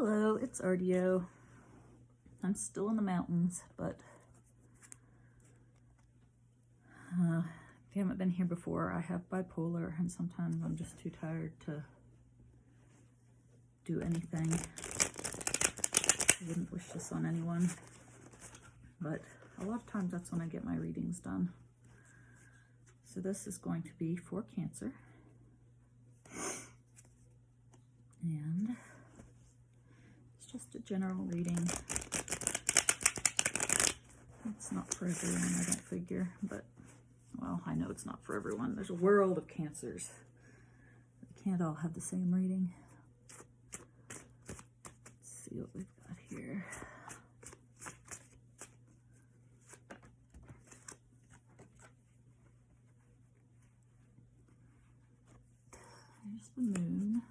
Hello, it's RDO. I'm still in the mountains, but if you haven't been here before, I have bipolar, and sometimes I'm just too tired to do anything. I wouldn't wish this on anyone, but a lot of times that's when I get my readings done. So this is going to be for Cancer. And it's just a general reading. It's not for everyone, I don't figure, but, well, I know it's not for everyone. There's a world of Cancers. We can't all have the same reading. Let's see what we've got here. There's the moon.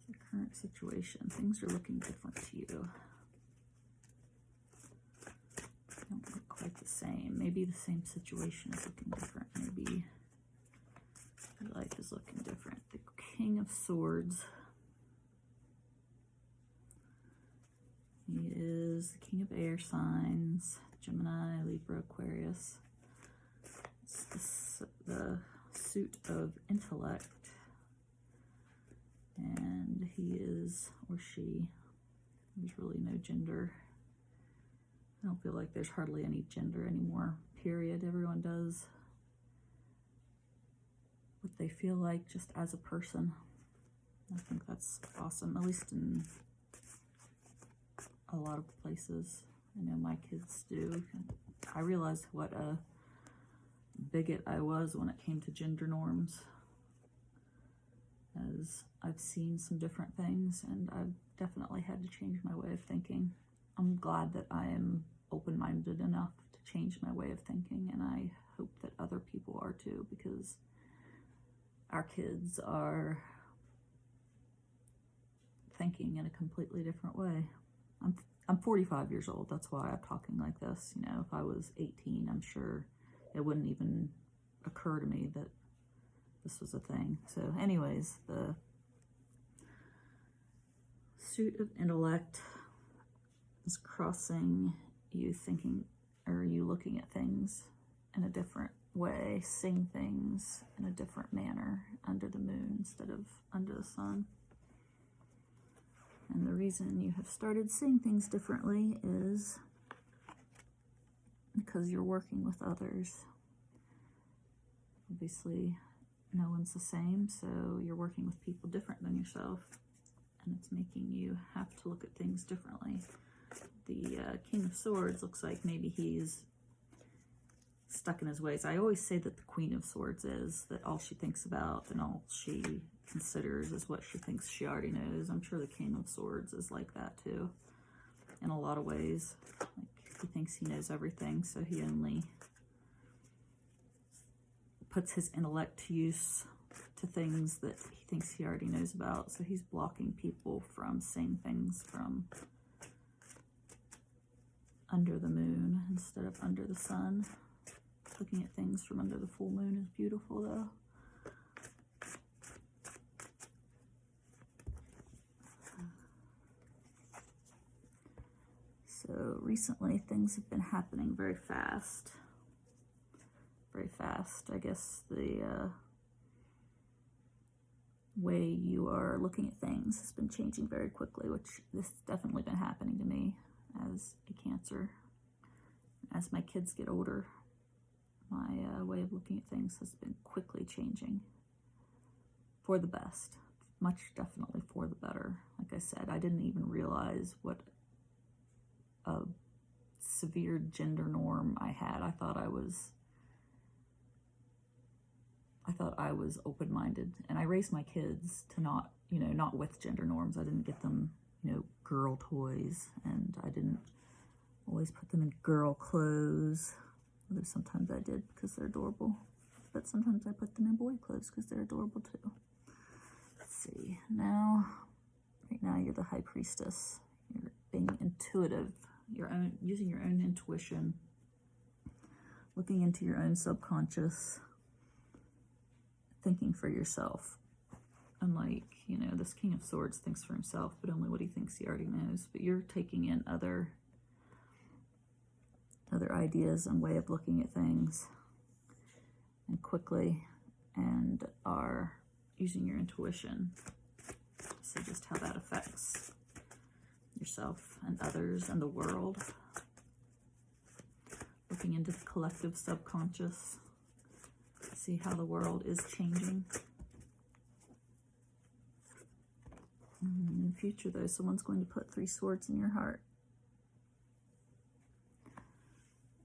The current situation. Things are looking different to you. Don't look quite the same. Maybe the same situation is looking different. Maybe your life is looking different. The King of Swords. He is the King of Air signs. Gemini, Libra, Aquarius. It's the suit of intellect. And he is, or she, there's really no gender. I don't feel like there's hardly any gender anymore, period. Everyone does what they feel like just as a person. I think that's awesome, at least in a lot of places. I know my kids do. I realized what a bigot I was when it came to gender norms, as I've seen some different things and I've definitely had to change my way of thinking. I'm glad that I am open-minded enough to change my way of thinking, and I hope that other people are too, because our kids are thinking in a completely different way. I'm 45 years old, that's why I'm talking like this. You know, if I was 18, I'm sure it wouldn't even occur to me that this was a thing. So anyways, the suit of intellect is crossing you thinking, or you looking at things in a different way, seeing things in a different manner under the moon instead of under the sun. And the reason you have started seeing things differently is because you're working with others. Obviously, no one's the same, so you're working with people different than yourself, and it's making you have to look at things differently. The King of Swords looks like maybe he's stuck in his ways. I always say that the Queen of Swords is, that all she thinks about and all she considers is what she thinks she already knows. I'm sure the King of Swords is like that too, in a lot of ways. Like, he thinks he knows everything, so he only puts his intellect to use to things that he thinks he already knows about. So he's blocking people from seeing things from under the moon instead of under the sun. Looking at things from under the full moon is beautiful though. So recently things have been happening very fast. Very fast. I guess the way you are looking at things has been changing very quickly, which this has definitely been happening to me as a Cancer. As my kids get older, my way of looking at things has been quickly changing for the best. Much definitely for the better. Like I said, I didn't even realize what a severe gender norm I had. I thought I was open-minded, and I raised my kids to not, you know, not with gender norms. I didn't get them, you know, girl toys, and I didn't always put them in girl clothes, although sometimes I did because they're adorable, but sometimes I put them in boy clothes because they're adorable too. Let's see, right now you're the High Priestess. You're being intuitive, using your own intuition, looking into your own subconscious, thinking for yourself. unlike, you know, this King of Swords thinks for himself, but only what he thinks he already knows. But you're taking in other ideas and way of looking at things, and quickly, and are using your intuition. So just how that affects yourself and others and the world. Looking into the collective subconscious. See how the world is changing. In the future, though, someone's going to put 3 swords in your heart.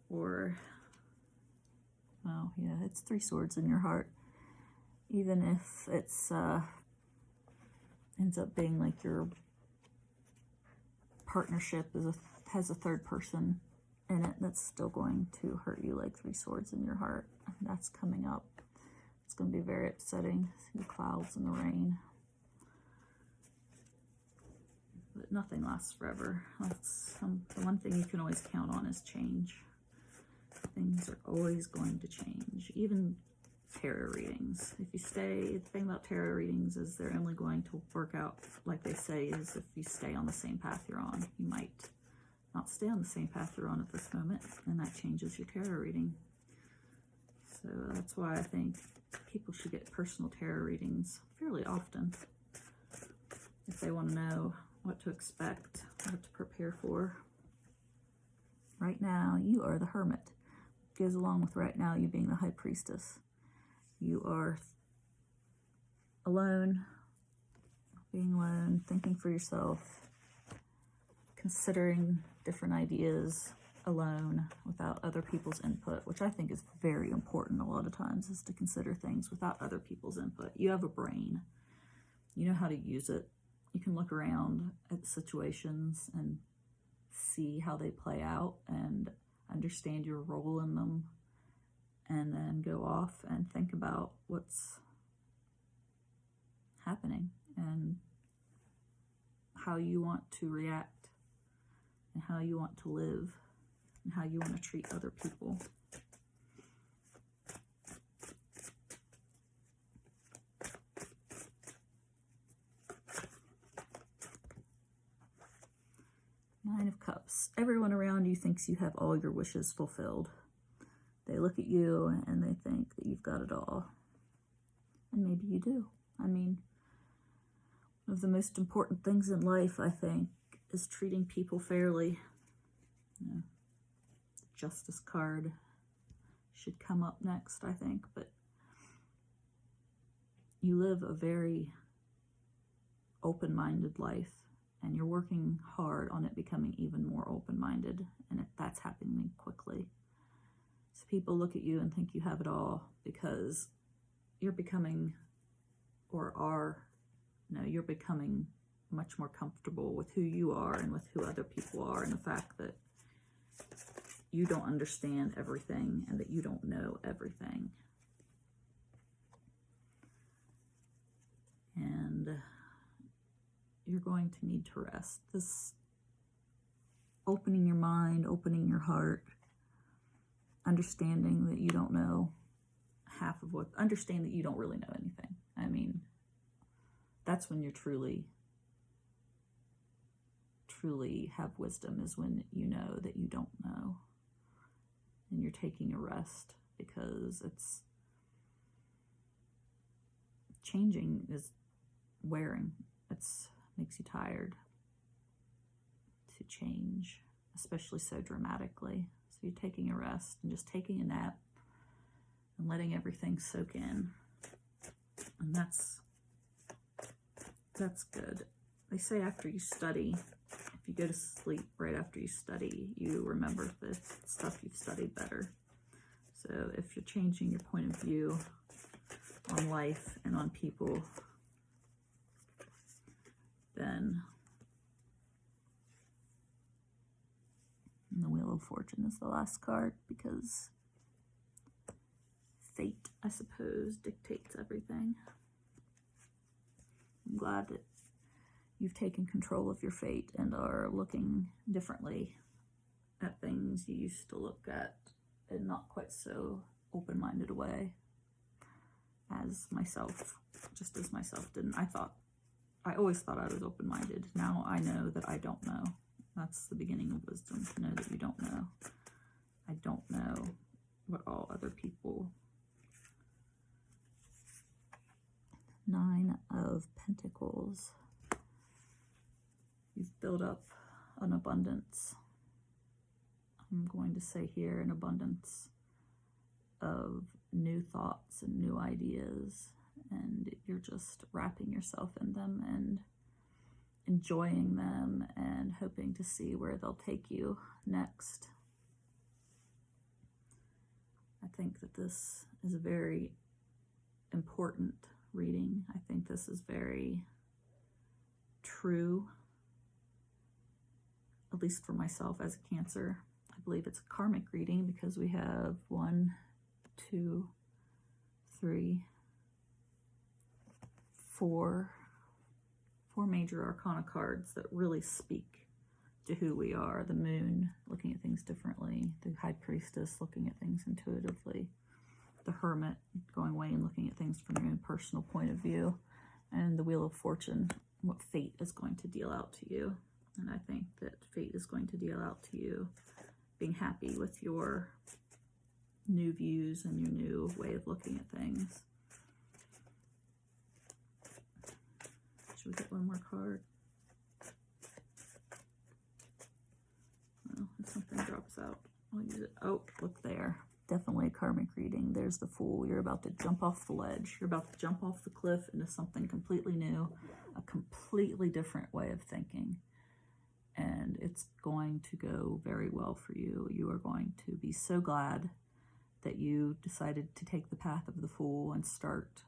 Or, well, yeah, it's 3 swords in your heart. Even if it's ends up being like your partnership has a third person in it, that's still going to hurt you like 3 swords in your heart. That's coming up. It's going to be very upsetting. See the clouds and the rain. But nothing lasts forever. That's the one thing you can always count on is change. Things are always going to change. Even tarot readings. If you stay, the thing about tarot readings is they're only going to work out, like they say, is if you stay on the same path you're on. You might not stay on the same path you're on at this moment, and that changes your tarot reading. So that's why I think people should get personal tarot readings fairly often if they want to know what to expect, what to prepare for. Right now, you are the Hermit. It goes along with right now you being the High Priestess. You are alone, being alone, thinking for yourself, considering different ideas alone without other people's input, which I think is very important a lot of times, is to consider things without other people's input. You have a brain. You know how to use it. You can look around at situations and see how they play out and understand your role in them, and then go off and think about what's happening and how you want to react and how you want to live and how you want to treat other people. Nine of Cups. Everyone around you thinks you have all your wishes fulfilled. They look at you and they think that you've got it all. And maybe you do. I mean, one of the most important things in life, I think, is treating people fairly. You know, the Justice card should come up next, I think. But you live a very open-minded life, and you're working hard on it becoming even more open-minded, and that's happening quickly. So people look at you and think you have it all because you're becoming, you're becoming much more comfortable with who you are and with who other people are, and the fact that you don't understand everything and that you don't know everything. And you're going to need to rest. This opening your mind, opening your heart, understanding that you don't know understand that you don't really know anything. I mean, that's when you're truly have wisdom, is when you know that you don't know. And you're taking a rest because it's changing is wearing. It's makes you tired to change, especially so dramatically. So you're taking a rest and just taking a nap and letting everything soak in. And that's good. They say after you study, if you go to sleep right after you study, you remember the stuff you've studied better. So if you're changing your point of view on life and on people, then the Wheel of Fortune is the last card, because fate, I suppose, dictates everything. I'm glad that you've taken control of your fate and are looking differently at things you used to look at in not quite so open-minded a way. as myself, just as myself didn't. I always thought I was open-minded. Now I know that I don't know. That's the beginning of wisdom, to know that you don't know. I don't know what all other people. 9 of Pentacles. You've built up an abundance. I'm going to say here an abundance of new thoughts and new ideas, and you're just wrapping yourself in them and enjoying them and hoping to see where they'll take you next. I think that this is a very important reading. I think this is very true, at least for myself as a Cancer. I believe it's a karmic reading because we have 1, 2, 3, 4 major arcana cards that really speak to who we are. The Moon, looking at things differently. The High Priestess, looking at things intuitively. The Hermit, going away and looking at things from your own personal point of view. And the Wheel of Fortune, what fate is going to deal out to you. And I think that fate is going to deal out to you being happy with your new views and your new way of looking at things. Should we get one more card? Well, if something drops out, I'll use it. Oh, look there. Definitely a karmic reading. There's the Fool. You're about to jump off the ledge. You're about to jump off the cliff into something completely new, a completely different way of thinking. And it's going to go very well for you. You are going to be so glad that you decided to take the path of the Fool and start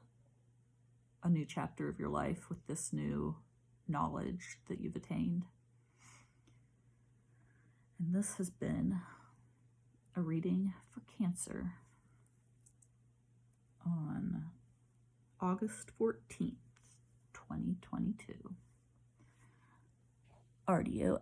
a new chapter of your life with this new knowledge that you've attained. And this has been a reading for Cancer on August 14th, 2022. RDO